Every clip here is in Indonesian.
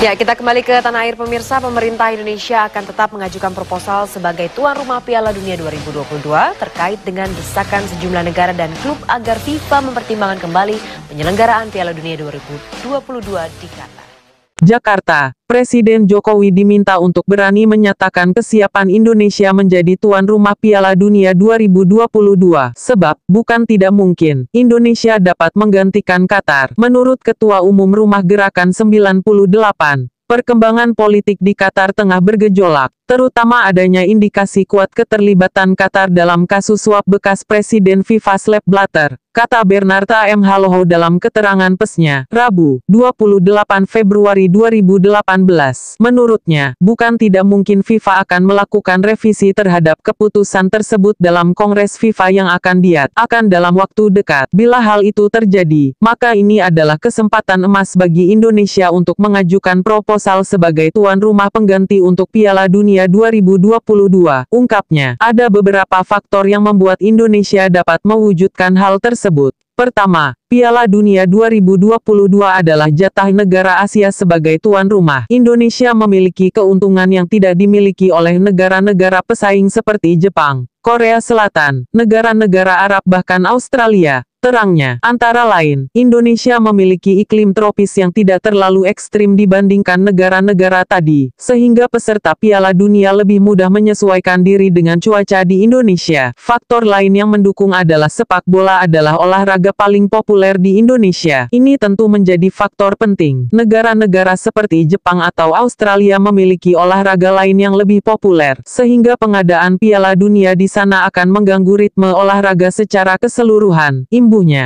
Ya, kita kembali ke tanah air pemirsa. Pemerintah Indonesia akan tetap mengajukan proposal sebagai tuan rumah Piala Dunia 2022 terkait dengan desakan sejumlah negara dan klub agar FIFA mempertimbangkan kembali penyelenggaraan Piala Dunia 2022 di Qatar. Jakarta, Presiden Jokowi diminta untuk berani menyatakan kesiapan Indonesia menjadi tuan rumah Piala Dunia 2022, sebab bukan tidak mungkin Indonesia dapat menggantikan Qatar. Menurut Ketua Umum Rumah Gerakan 98, perkembangan politik di Qatar tengah bergejolak, terutama adanya indikasi kuat keterlibatan Qatar dalam kasus suap bekas Presiden FIFA Sepp Blatter, kata Bernarta M. Haloho dalam keterangan persnya, Rabu, 28 Februari 2018. Menurutnya, bukan tidak mungkin FIFA akan melakukan revisi terhadap keputusan tersebut dalam Kongres FIFA yang akan diadakan dalam waktu dekat. Bila hal itu terjadi, maka ini adalah kesempatan emas bagi Indonesia untuk mengajukan proposal sebagai tuan rumah pengganti untuk Piala Dunia 2022, ungkapnya. Ada beberapa faktor yang membuat Indonesia dapat mewujudkan hal tersebut. Pertama, Piala Dunia 2022 adalah jatah negara Asia sebagai tuan rumah. Indonesia memiliki keuntungan yang tidak dimiliki oleh negara-negara pesaing seperti Jepang, Korea Selatan, negara-negara Arab bahkan Australia. Terangnya, antara lain, Indonesia memiliki iklim tropis yang tidak terlalu ekstrim dibandingkan negara-negara tadi, sehingga peserta Piala Dunia lebih mudah menyesuaikan diri dengan cuaca di Indonesia. Faktor lain yang mendukung adalah sepak bola adalah olahraga paling populer di Indonesia. Ini tentu menjadi faktor penting. Negara-negara seperti Jepang atau Australia memiliki olahraga lain yang lebih populer, sehingga pengadaan Piala Dunia di sana akan mengganggu ritme olahraga secara keseluruhan.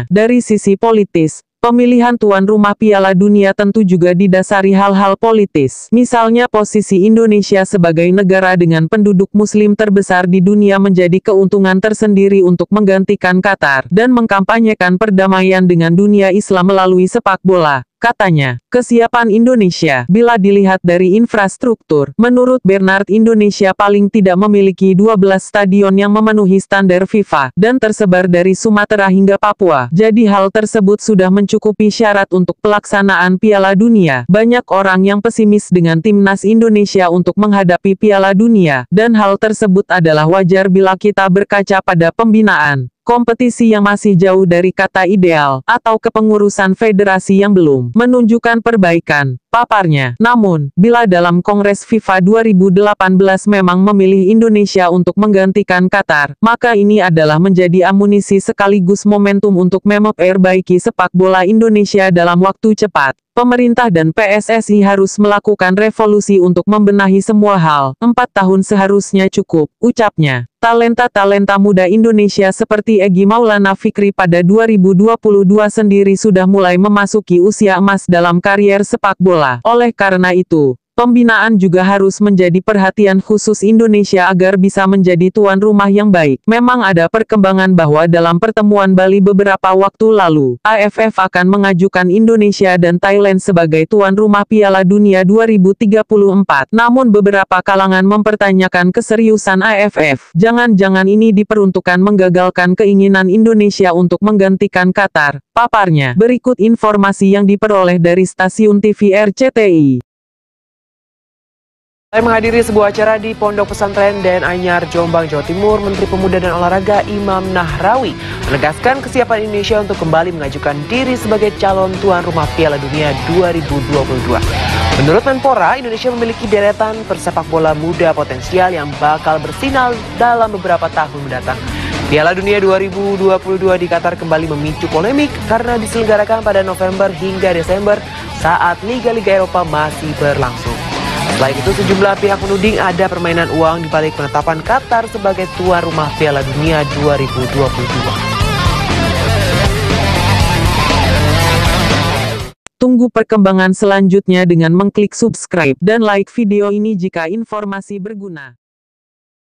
Dari sisi politis, pemilihan tuan rumah Piala Dunia tentu juga didasari hal-hal politis. Misalnya posisi Indonesia sebagai negara dengan penduduk muslim terbesar di dunia menjadi keuntungan tersendiri untuk menggantikan Qatar dan mengkampanyekan perdamaian dengan dunia Islam melalui sepak bola. Katanya, kesiapan Indonesia, bila dilihat dari infrastruktur, menurut Bernard Indonesia paling tidak memiliki 12 stadion yang memenuhi standar FIFA, dan tersebar dari Sumatera hingga Papua. Jadi hal tersebut sudah mencukupi syarat untuk pelaksanaan Piala Dunia. Banyak orang yang pesimis dengan timnas Indonesia untuk menghadapi Piala Dunia, dan hal tersebut adalah wajar bila kita berkaca pada pembinaan kompetisi yang masih jauh dari kata ideal, atau kepengurusan federasi yang belum menunjukkan perbaikan, paparnya. Namun, bila dalam Kongres FIFA 2018 memang memilih Indonesia untuk menggantikan Qatar, maka ini adalah menjadi amunisi sekaligus momentum untuk memperbaiki sepak bola Indonesia dalam waktu cepat. Pemerintah dan PSSI harus melakukan revolusi untuk membenahi semua hal. 4 tahun seharusnya cukup, ucapnya. Talenta-talenta muda Indonesia seperti Egy Maulana Fikri pada 2022 sendiri sudah mulai memasuki usia emas dalam karier sepak bola. Oleh karena itu, pembinaan juga harus menjadi perhatian khusus Indonesia agar bisa menjadi tuan rumah yang baik. Memang ada perkembangan bahwa dalam pertemuan Bali beberapa waktu lalu, AFF akan mengajukan Indonesia dan Thailand sebagai tuan rumah Piala Dunia 2034. Namun beberapa kalangan mempertanyakan keseriusan AFF. Jangan-jangan ini diperuntukkan menggagalkan keinginan Indonesia untuk menggantikan Qatar, paparnya. Berikut informasi yang diperoleh dari stasiun TV RCTI. Saya menghadiri sebuah acara di Pondok Pesantren Den Anyar, Jombang, Jawa Timur. Menteri Pemuda dan Olahraga Imam Nahrawi menegaskan kesiapan Indonesia untuk kembali mengajukan diri sebagai calon tuan rumah Piala Dunia 2022. Menurut Menpora, Indonesia memiliki deretan persepak bola muda potensial yang bakal bersinar dalam beberapa tahun mendatang. Piala Dunia 2022 di Qatar kembali memicu polemik karena diselenggarakan pada November hingga Desember saat liga-liga Eropa masih berlangsung. Selain itu, sejumlah pihak menuding ada permainan uang di balik penetapan Qatar sebagai tuan rumah Piala Dunia 2022. Tunggu perkembangan selanjutnya dengan mengklik subscribe dan like video ini jika informasi berguna.